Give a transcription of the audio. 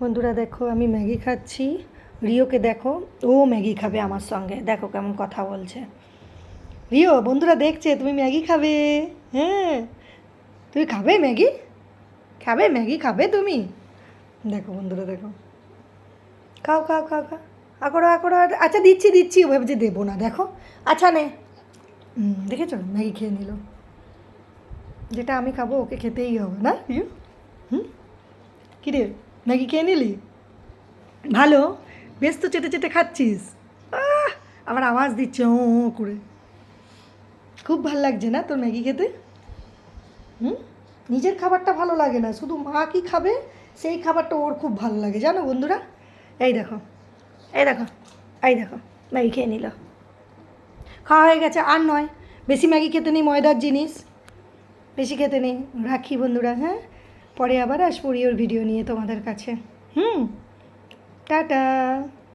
বন্ধুরা দেখো আমি ম্যাগি খাচ্ছি। রিওকে দেখো, ও ম্যাগি খাবে আমার সঙ্গে, দেখো কেমন কথা বলছে। রিও বন্ধুরা দেখছে তুমি ম্যাগি খাবে। হ্যাঁ, তুমি খাবে ম্যাগি? খাবে ম্যাগি খাবে তুমি? দেখো বন্ধুরা দেখো, খাও খাও খাও খাও, আকড়ো আকড়ো। আচ্ছা দিচ্ছি দিচ্ছি, ও ভাবছে দেবো না, দেখো। আচ্ছা নে। দেখেছো ম্যাগি খেয়ে নিল। যেটা আমি খাবো ওকে খেতেই হবে না রিও? হুম, কিরে ম্যাগি খেয়ে নিলি? ভালো, বেশ তো চেটে চেটে খাচ্ছিস। আবার আওয়াজ দিচ্ছে ও ও করে। খুব ভাল লাগছে না তোর ম্যাগি খেতে? হুম, নিজের খাবারটা ভালো লাগে না, শুধু মা কি খাবে সেই খাবারটা ওর খুব ভালো লাগে, জানো বন্ধুরা। এই দেখো, এই দেখো, এই দেখো, ম্যাগি খেয়ে নিল। খাওয়া হয়ে গেছে, আর নয়। বেশি ম্যাগি খেতে নেই, ময়দার জিনিস বেশি খেতে নেই। রাখি বন্ধুরা, হ্যাঁ, পরে আবার আসবো ওর ভিডিও নিয়ে তোমাদের কাছে। হুম, টাটা।